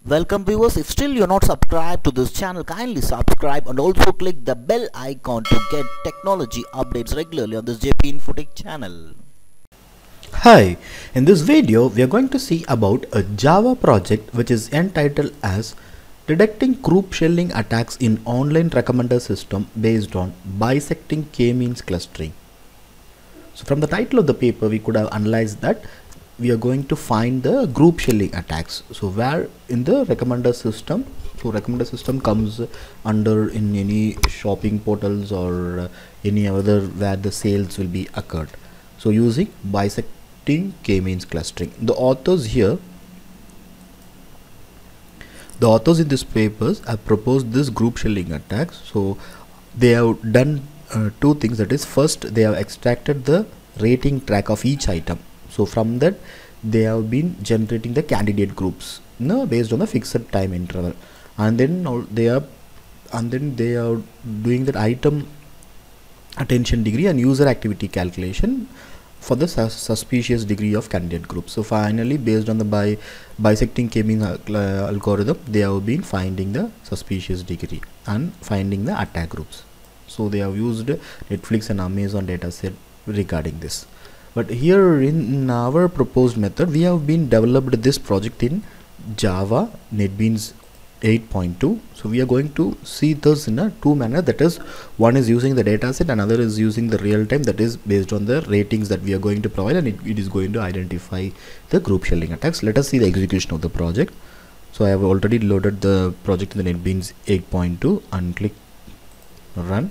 Welcome viewers, if still you're not subscribed to this channel, kindly subscribe and also click the bell icon to get technology updates regularly on this JP Infotech channel. Hi, in this video we are going to see about a Java project which is entitled as Detecting Group Shelling Attacks in Online Recommender System based on Bisecting K-means clustering. So from the title of the paper we could have analyzed that we are going to find the group shelling attacks. So where in the recommender system, so recommender system comes under in any shopping portals or any other where the sales will be occurred. So using bisecting k-means clustering. The authors in this papers have proposed this group shelling attacks. So they have done two things. That is, first they have extracted the rating track of each item. So from that they have been generating the candidate groups based on the fixed time interval, and then they are doing that item attention degree and user activity calculation for the suspicious degree of candidate group. So finally, based on the bisecting k-means algorithm, they have been finding the suspicious degree and finding the attack groups. So they have used Netflix and Amazon dataset regarding this. But here in our proposed method, we have been developed this project in Java NetBeans 8.2. So we are going to see this in a two manner, that is, one is using the dataset, another is using the real time, that is based on the ratings that we are going to provide, and it is going to identify the group shelling attacks. Let us see the execution of the project. So I have already loaded the project in the NetBeans 8.2 and click run.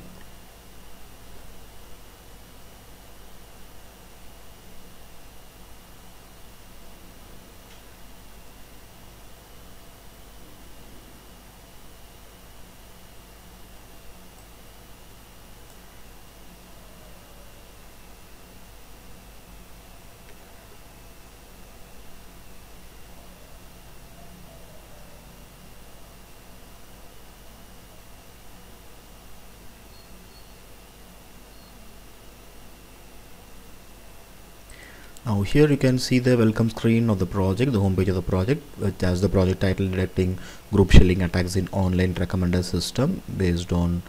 Now here you can see the welcome screen of the project, the home page of the project, which has the project title Detecting Group Shelling Attacks in Online Recommender System based on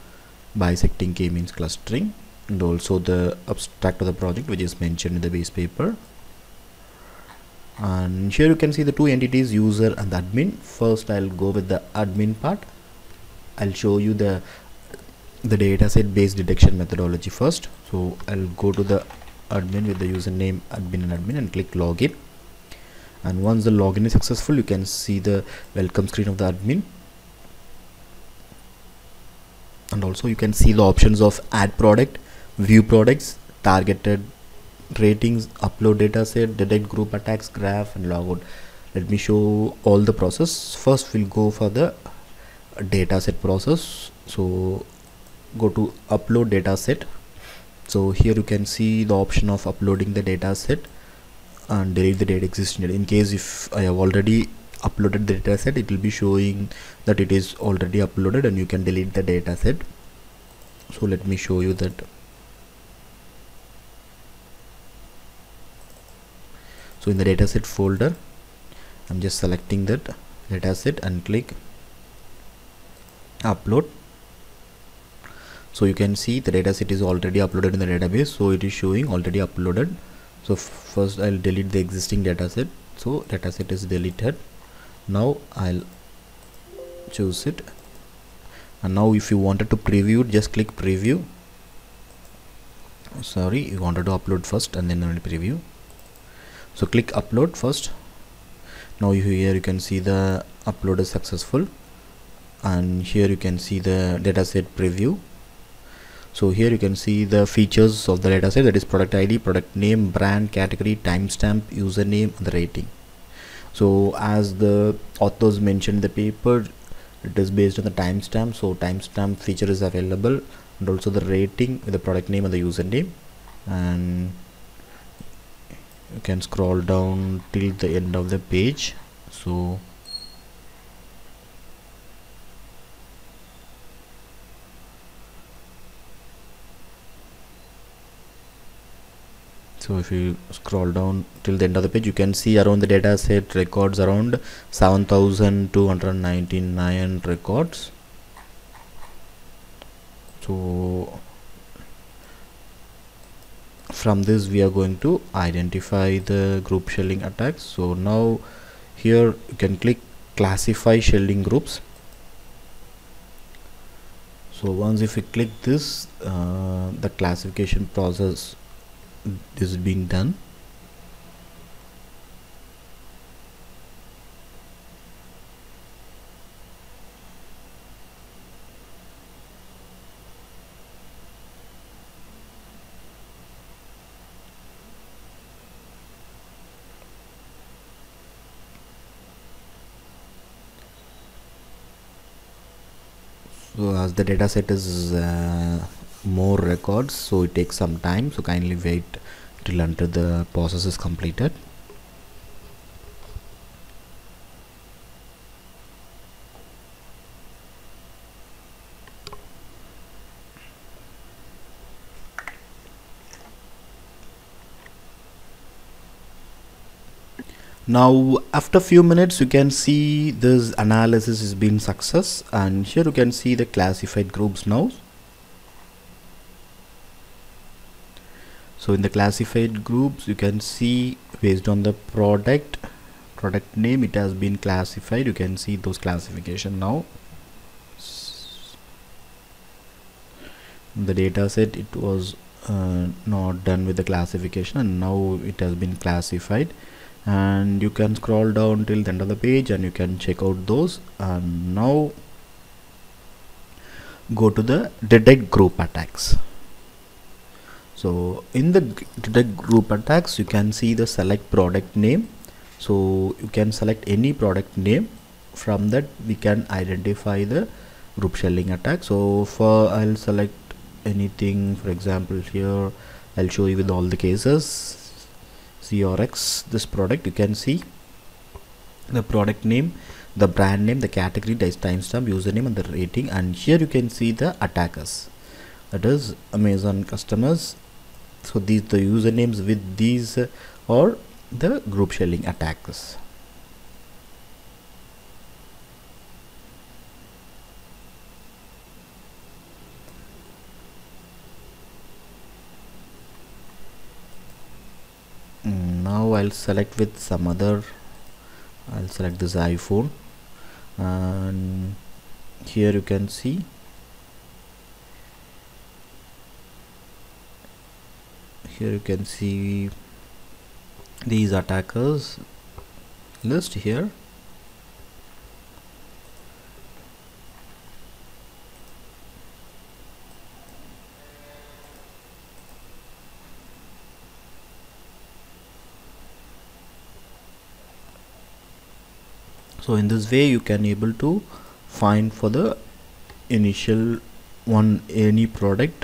Bisecting K-means clustering, and also the abstract of the project which is mentioned in the base paper. And here you can see the two entities, user and the admin. First I'll go with the admin part. I'll show you the dataset based detection methodology first. So I'll go to the admin with the username admin and click login, and once the login is successful you can see the welcome screen of the admin, and also you can see the options of add product, view products, targeted ratings, upload dataset, detect group attacks, graph, and logout. Let me show all the process. First we'll go for the dataset process. So go to upload dataset. So here you can see the option of uploading the data set and delete the data existing. In case if I have already uploaded the data set, it will be showing that it is already uploaded and you can delete the data set. So let me show you that. So in the dataset folder, I'm just selecting that dataset and click upload. So you can see the dataset is already uploaded in the database, so it is showing already uploaded. So first I'll delete the existing dataset. So dataset is deleted. Now I'll choose it, and now if you wanted to preview it, just click preview. Sorry, you wanted to upload first and then only preview. So click upload first. Now here you can see the upload is successful, and here you can see the dataset preview. So here you can see the features of the dataset, that is product ID, product name, brand, category, timestamp, username, and the rating. So as the authors mentioned in the paper, it is based on the timestamp. So timestamp feature is available, and also the rating with the product name and the username. And you can scroll down till the end of the page. So So if you scroll down till the end of the page, you can see around the data set records around 7299 records. So from this we are going to identify the group shelling attacks. So now here you can click classify shelling groups. So once if you click this, the classification process is being done. So as the data set is more records, so it takes some time, so kindly wait till until the process is completed. Now after few minutes you can see this analysis has been success, and here you can see the classified groups now. So in the classified groups you can see based on the product name it has been classified. You can see those classification now. The data set it was not done with the classification, and now it has been classified. And you can scroll down till the end of the page and you can check out those. And now go to the detect group attacks. So in the detect group attacks you can see the select product name. So you can select any product name, from that we can identify the group shelling attack. So for I'll select anything, for example here I'll show you with all the cases. CRX, this product, you can see the product name, the brand name, the category, the timestamp, username and the rating, and here you can see the attackers, that is Amazon customers. So these the usernames with these or the group shelling attackers. Now I'll select with some other, I'll select this iPhone, and here you can see these attackers list here. So in this way you can able to find for the initial one any product,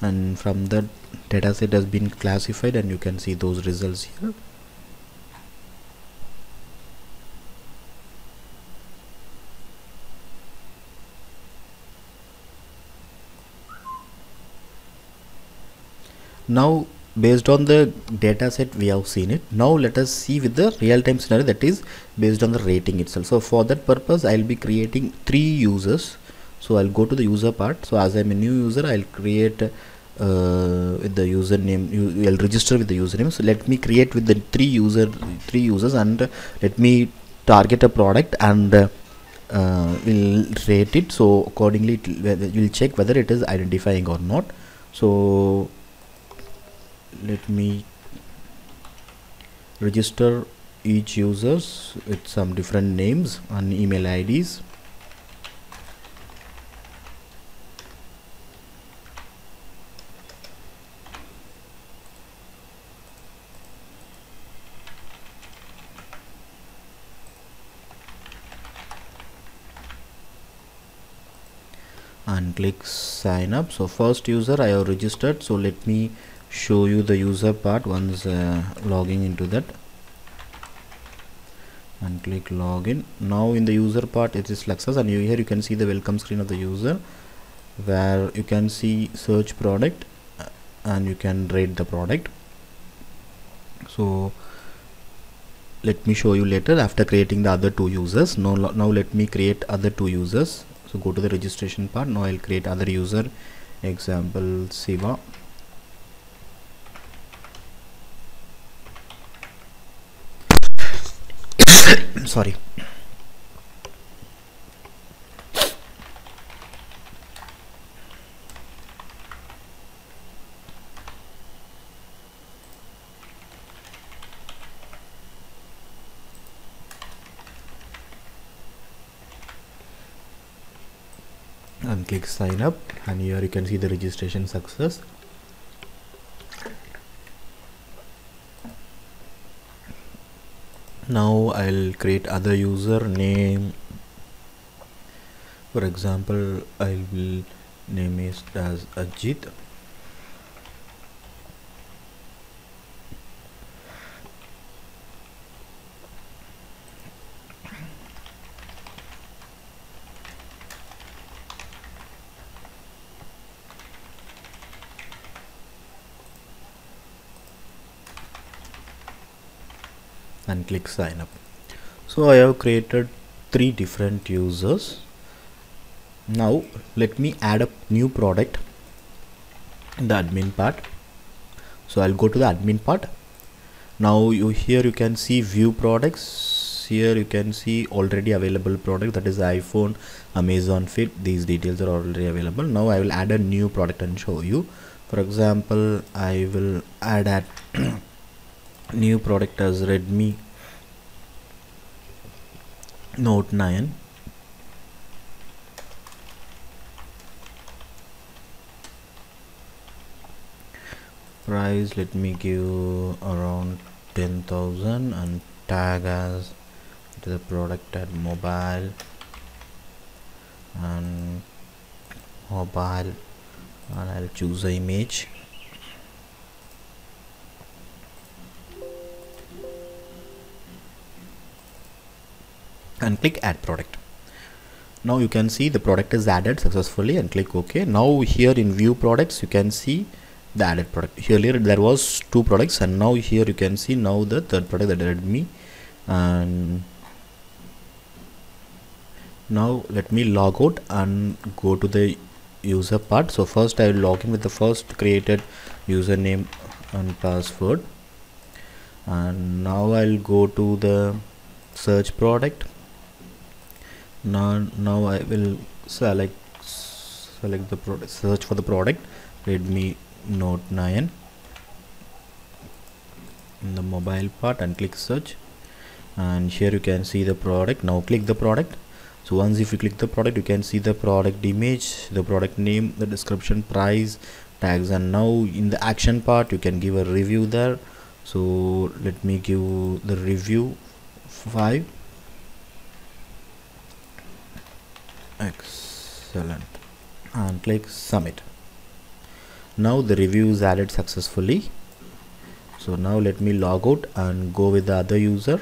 and from that data set has been classified, and you can see those results here. Now based on the data set we have seen it. Now let us see with the real-time scenario, that is based on the rating itself. So for that purpose I'll be creating 3 users. So I'll go to the user part. So as I'm a new user, I'll create with the username, I'll register with the username. So let me create with the 3 users, and let me target a product, and we'll rate it. So accordingly we'll check whether it is identifying or not. So let me register each users with some different names and email IDs. And click sign up. So first user I have registered, so let me show you the user part once logging into that, and click login. Now in the user part it is success, and here you can see the welcome screen of the user, where you can see search product and you can rate the product. So let me show you later after creating the other two users. Now let me create other two users. So go to the registration part. Now I'll create other user, example Siva. Sorry. And click sign up, and here you can see the registration success. Now I'll create other user name. For example, I will name it as Ajit. And click sign up. So I have created 3 different users. Now let me add a new product in the admin part. So I'll go to the admin part. Now here you can see view products. Here you can see already available product, that is iPhone, Amazon Fit. These details are already available. Now I will add a new product and show you. For example, I will add a new product as Redmi Note 9. Price, let me give around 10,000 and tag as the product at mobile and I'll choose the image. And click add product. Now you can see the product is added successfully, and click OK. Now here in view products you can see the added product. Earlier there was 2 products, and now here you can see now the third product, that Redmi. And now let me log out and go to the user part. So first I will log in with the first created username and password, and now I'll go to the search product. Now I will select the product, search for the product Redmi Note 9 in the mobile part, and click search. And here you can see the product. Now click the product. So once if you click the product, you can see the product image, the product name, the description, price, tags. And now in the action part you can give a review there. So let me give the review 5. Excellent, and click submit. Now the review is added successfully. So now let me log out and go with the other user.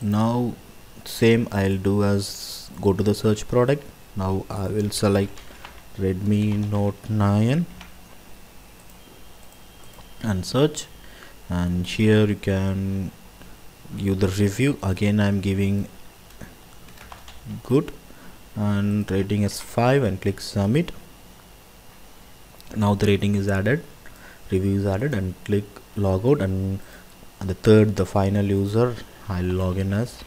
Now same I'll do as go to the search product. Now I will select Redmi Note 9 and search, and here you can give the review. Again I'm giving good and rating is 5, and click submit. Now the rating is added, review is added, and click log out. And the third, the final user, I'll log in as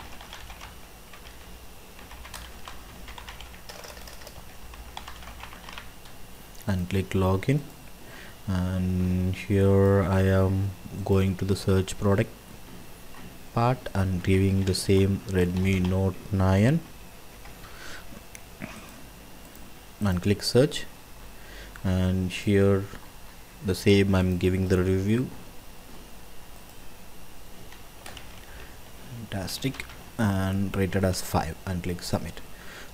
and click login. And here I am going to the search product part and giving the same Redmi Note 9 and click search. And here the same I'm giving the review. Fantastic, and rated as 5, and click submit.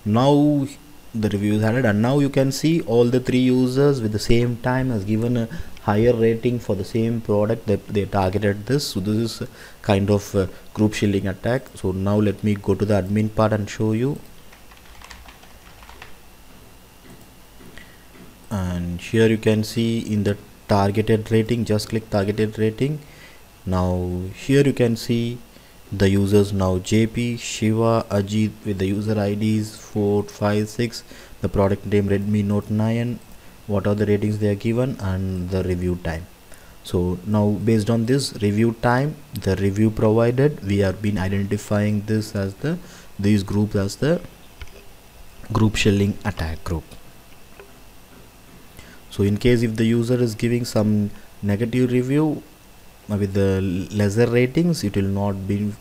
Now the review is added, and now you can see all the 3 users with the same time has given a higher rating for the same product that they targeted this. So this is a kind of group shilling attack. So now let me go to the admin part and show you. and here you can see in the targeted rating, just click targeted rating. Now here you can see the users, now JP, Shiva, Ajit with the user IDs 4, 5, 6, the product name Redmi Note 9, what are the ratings they are given, and the review time. So now based on this review time, the review provided, we have been identifying this as these groups as the group shelling attack group. So in case if the user is giving some negative review with the lesser ratings, it will not be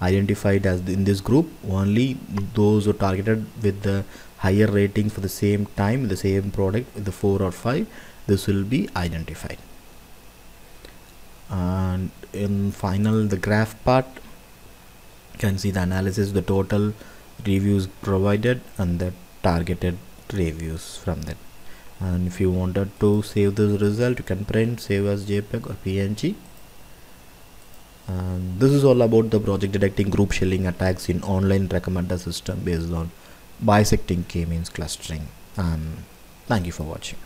identified as in this group. Only those who targeted with the higher ratings for the same time, the same product with the 4 or 5, this will be identified. And in final, the graph part, you can see the analysis, the total reviews provided and the targeted reviews from that. And if you wanted to save this result, you can print, save as JPEG or PNG. And this is all about the project detecting group shelling attacks in online recommender system based on bisecting k-means clustering. And thank you for watching.